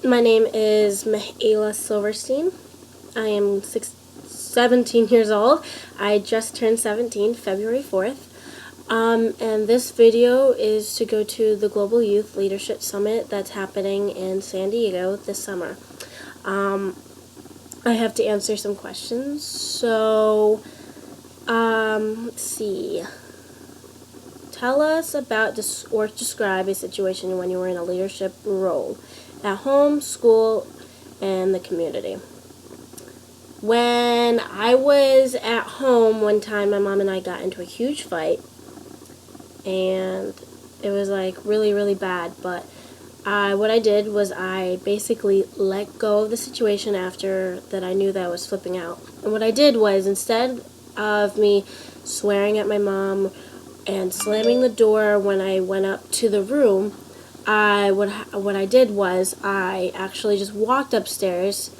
My name is Mihaela Silverstein. I am 17 years old. I just turned 17 February 4th. And this video is to go to the Global Youth Leadership Summit that's happening in San Diego this summer. I have to answer some questions. So, let's see. Tell us about or describe a situation when you were in a leadership role at home, school, and the community. When I was at home one time, my mom and I got into a huge fight, and it was like really, really bad, but what I did was I basically let go of the situation after that. I knew that I was flipping out. And what I did was, instead of me swearing at my mom and slamming the door when I went up to the room, what I did was I actually just walked upstairs.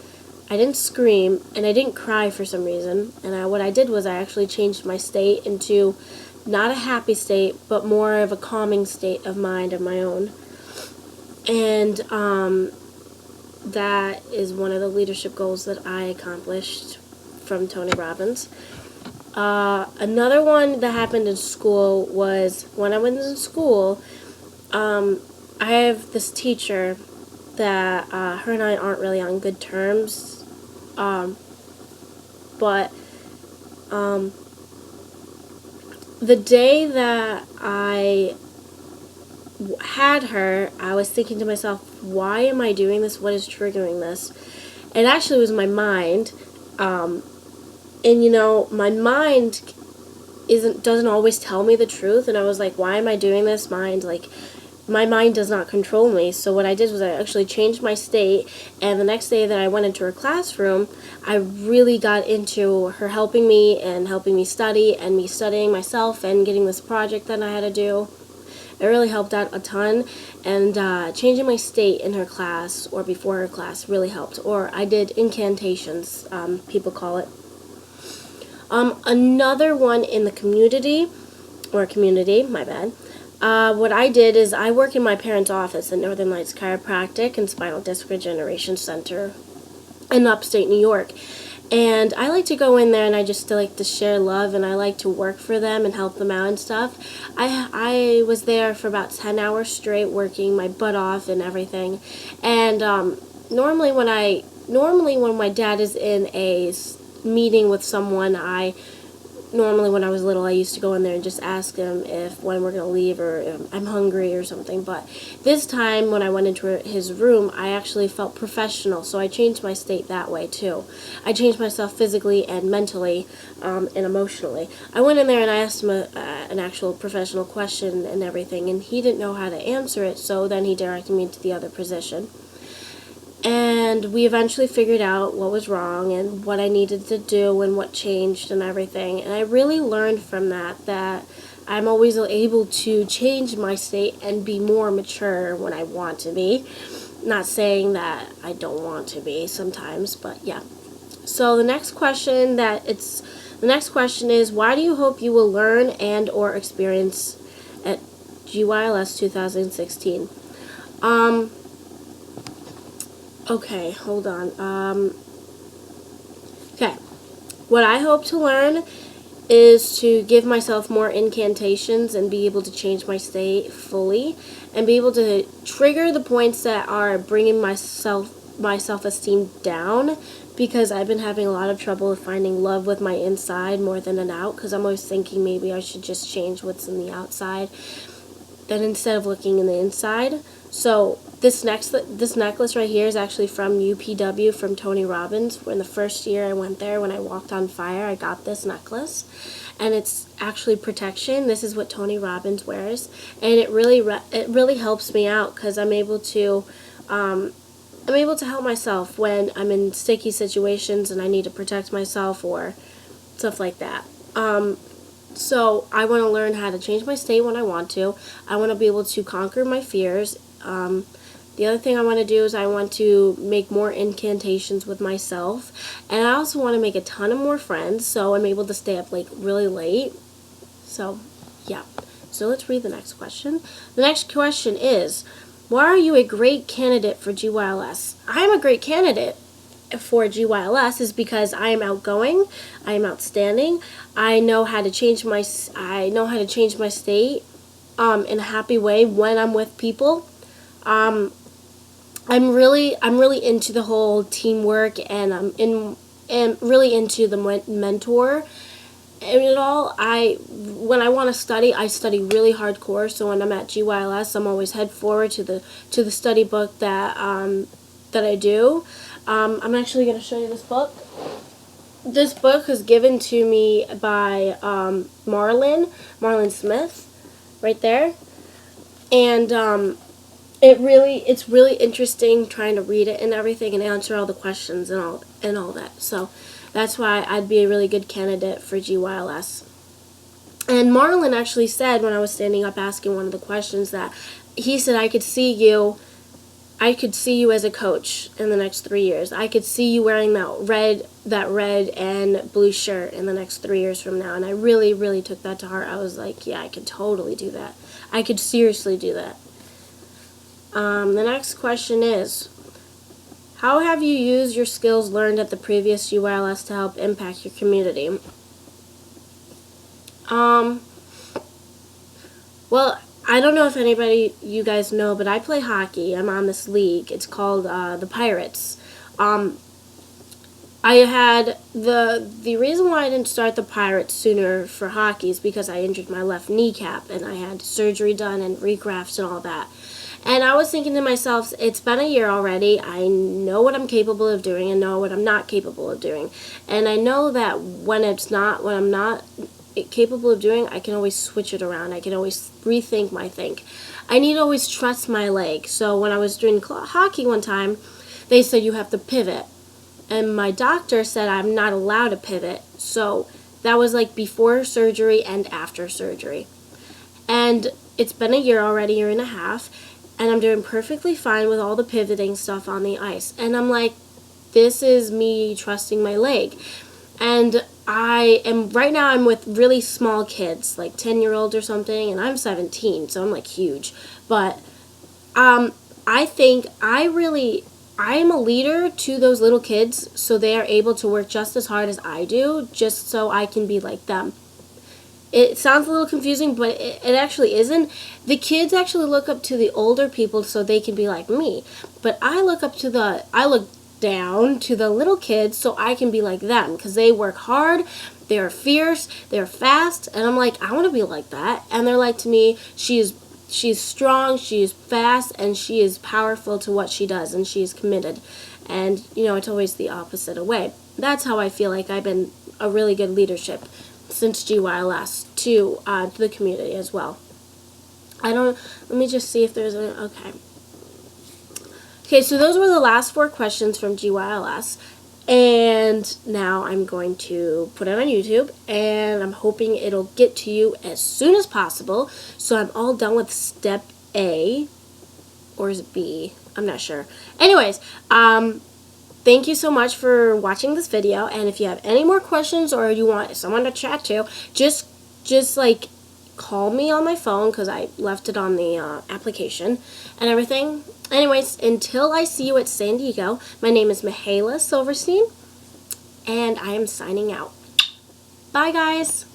I didn't scream and I didn't cry for some reason. And what I did was I actually changed my state into not a happy state, but more of a calming state of mind of my own. And that is one of the leadership goals that I accomplished from Tony Robbins. Another one that happened in school was when I was in school, I have this teacher that her and I aren't really on good terms, but the day that I had her, I was thinking to myself, why am I doing this? What is triggering this? It actually was my mind. And my mind doesn't always tell me the truth, and I was like, why am I doing this? My mind does not control me. So what I did was I actually changed my state, and the next day that I went into her classroom, I really got into her helping me and helping me study and me studying myself and getting this project that I had to do. It really helped out a ton, and changing my state in her class or before her class really helped. Or I did incantations, people call it. Another one in the community, my bad. What I did is I work in my parents' office at Northern Lights Chiropractic and Spinal Disc Regeneration Center in upstate New York. And I like to go in there and I just like to share love, and I like to work for them and help them out and stuff. I was there for about 10 hours straight working my butt off and everything. And normally when my dad is in a meeting with someone, normally when I was little, I used to go in there and just ask him when we're going to leave or if I'm hungry or something. But this time when I went into his room, I actually felt professional, so I changed my state that way too. I changed myself physically and mentally and emotionally. I went in there and I asked him an actual professional question and everything, and he didn't know how to answer it, so then he directed me to the other position. And we eventually figured out what was wrong and what I needed to do and what changed and everything. And I really learned from that I'm always able to change my state and be more mature when I want to be. Not saying that I don't want to be sometimes, but yeah. So the next question is, why do you hope you will learn and or experience at GYLS 2016? Okay, hold on. Okay. What I hope to learn is to give myself more incantations and be able to change my state fully and be able to trigger the points that are bringing my self-esteem down, because I've been having a lot of trouble finding love with my inside more than an out, because I'm always thinking maybe I should just change what's in the outside then instead of looking in the inside. So this necklace right here is actually from UPW, from Tony Robbins. In the first year I went there, when I walked on fire, I got this necklace, and it's actually protection. This is what Tony Robbins wears, and it really helps me out, because I'm able to help myself when I'm in sticky situations and I need to protect myself or stuff like that. So I want to learn how to change my state when I want to. I want to be able to conquer my fears. The other thing I want to do is I want to make more incantations with myself. And I also want to make a ton of more friends, so I'm able to stay up really late. So, yeah. So let's read the next question. The next question is, why are you a great candidate for GYLS? I am a great candidate for GYLS is because I am outgoing, I am outstanding, I know how to change my state in a happy way when I'm with people. I'm really into the whole teamwork, and am really into the mentor. And it all, when I want to study, I study really hardcore. So when I'm at GYLS, I'm always head forward to the study book that I do. I'm actually going to show you this book. This book was given to me by Marlon Smith, right there, and it's really interesting trying to read it and everything and answer all the questions and all that. So that's why I'd be a really good candidate for GYLS. And Marlon actually said when I was standing up asking one of the questions that he said I could see you as a coach in the next 3 years. I could see you wearing that red and blue shirt in the next 3 years from now. And I really, really took that to heart. I was like, yeah, I could totally do that. I could seriously do that. The next question is, how have you used your skills learned at the previous GYLS to help impact your community? Well, I don't know if you guys know, but I play hockey. I'm on this league. It's called the Pirates. I had the reason why I didn't start the Pirates sooner for hockey is because I injured my left kneecap and I had surgery done and regrafts and all that. And I was thinking to myself, it's been a year already. I know what I'm capable of doing and know what I'm not capable of doing. And I know that when I'm not capable of doing, I can always switch it around. I can always rethink my think. I need to always trust my leg. So when I was doing hockey one time, they said you have to pivot. And my doctor said I'm not allowed to pivot. So that was like before surgery and after surgery. And it's been a year already, year and a half. And I'm doing perfectly fine with all the pivoting stuff on the ice. And I'm like, this is me trusting my leg. And right now I'm with really small kids, like 10-year-olds or something, and I'm 17, so I'm like huge. But I think I am a leader to those little kids, so they are able to work just as hard as I do, just so I can be like them. It sounds a little confusing, but it actually isn't. The kids actually look up to the older people so they can be like me. But I look down to the little kids so I can be like them, because they work hard, they're fierce, they're fast, and I'm like, I want to be like that. And they're like to me, she's strong, she's fast, and she is powerful to what she does, and she is committed. And, it's always the opposite way. That's how I feel like I've been a really good leadership since GYLS to the community as well. Let me just see if there's okay. Okay, so those were the last 4 questions from GYLS, and now I'm going to put it on YouTube, and I'm hoping it'll get to you as soon as possible, so I'm all done with step A, or is it B? I'm not sure. Anyways, thank you so much for watching this video, and if you have any more questions or you want someone to chat to, just like call me on my phone, because I left it on the application and everything. Anyways, until I see you at San Diego, my name is Mihaela Silverstein, and I am signing out. Bye, guys.